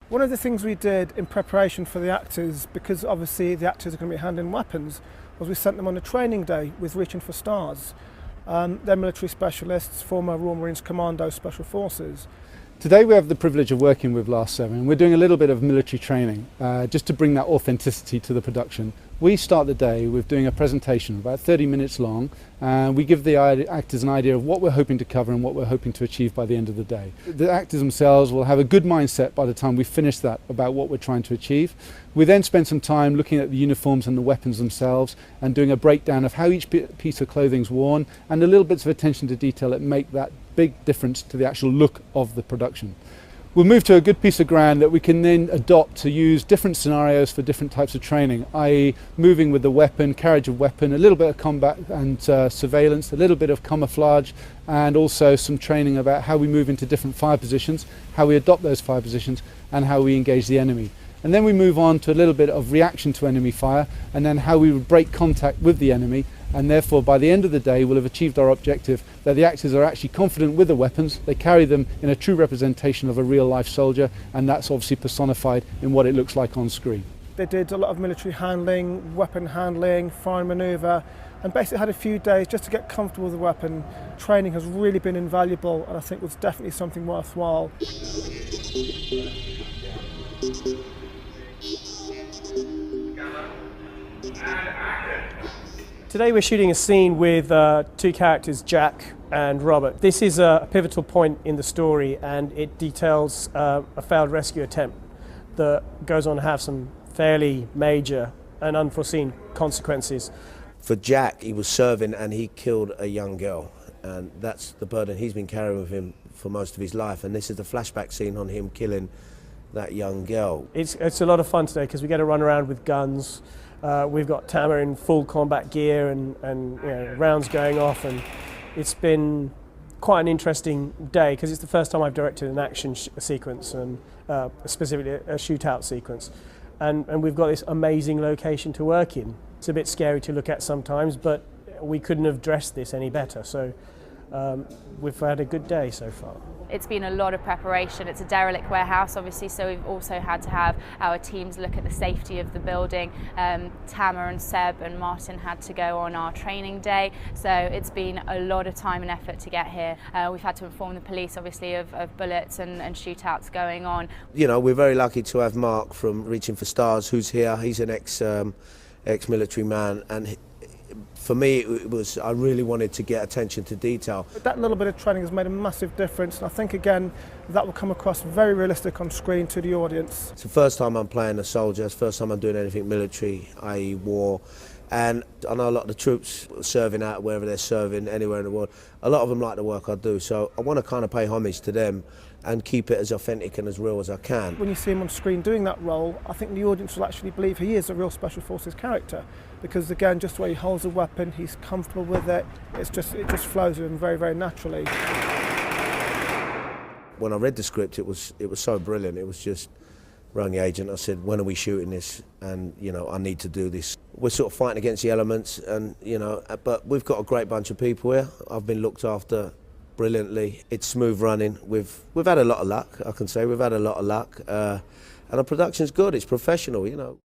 One of the things we did in preparation for the actors, because obviously the actors are going to be handling weapons, was we sent them on a training day with Reaching for Stars. They're military specialists, former Royal Marines Commando Special Forces. Today we have the privilege of working with R4S. We're doing a little bit of military training just to bring that authenticity to the production. We start the day with doing a presentation about 30 minutes long, and we give the actors an idea of what we're hoping to cover and what we're hoping to achieve by the end of the day. The actors themselves will have a good mindset by the time we finish that about what we're trying to achieve. We then spend some time looking at the uniforms and the weapons themselves and doing a breakdown of how each piece of clothing is worn and the little bits of attention to detail that make that big difference to the actual look of the production. We'll move to a good piece of ground that we can then adopt to use different scenarios for different types of training, i.e. moving with the weapon, carriage of weapon, a little bit of combat and surveillance, a little bit of camouflage, and also some training about how we move into different fire positions, how we adopt those fire positions, and how we engage the enemy. And then we move on to a little bit of reaction to enemy fire, and then how we would break contact with the enemy, and therefore by the end of the day we'll have achieved our objective that the actors are actually confident with the weapons, they carry them in a true representation of a real life soldier, and that's obviously personified in what it looks like on screen. They did a lot of military handling, weapon handling, fire and manoeuvre, and basically had a few days just to get comfortable with the weapon. Training has really been invaluable, and I think was definitely something worthwhile. Today we're shooting a scene with two characters, Jack and Robert. This is a pivotal point in the story, and it details a failed rescue attempt that goes on to have some fairly major and unforeseen consequences. For Jack, he was serving and he killed a young girl, and that's the burden he's been carrying with him for most of his life, and this is the flashback scene on him killing that young girl. It's a lot of fun today because we get to run around with guns. We've got Tama in full combat gear and you know, rounds going off, and it's been quite an interesting day because it's the first time I've directed an action sequence, and specifically a shootout sequence, and we've got this amazing location to work in. It's a bit scary to look at sometimes, but we couldn't have dressed this any better, so we've had a good day so far. It's been a lot of preparation. It's a derelict warehouse, obviously, so we've also had to have our teams look at the safety of the building. Tama and Seb and Martin had to go on our training day, so it's been a lot of time and effort to get here. We've had to inform the police, obviously, of bullets and shootouts going on. You know, we're very lucky to have Mark from Reaching for Stars, who's here. He's an ex-military man, and for me, I really wanted to get attention to detail. That little bit of training has made a massive difference, and I think again that will come across very realistic on screen to the audience. It's the first time I'm playing a soldier, it's the first time I'm doing anything military, i.e. war, and I know a lot of the troops serving out wherever they're serving, anywhere in the world, a lot of them like the work I do, so I want to kind of pay homage to them and keep it as authentic and as real as I can. When you see him on screen doing that role, I think the audience will actually believe he is a real Special Forces character, because again, just the way he holds a weapon, he's comfortable with it, it just flows with him very, very naturally. When I read the script, it was so brilliant. It was just, rang the agent, I said, when are we shooting this? And you know, I need to do this. We're sort of fighting against the elements, and you know, but we've got a great bunch of people here. I've been looked after brilliantly. It's smooth running. We've had a lot of luck, I can say. We've had a lot of luck, and the production's good. It's professional, you know.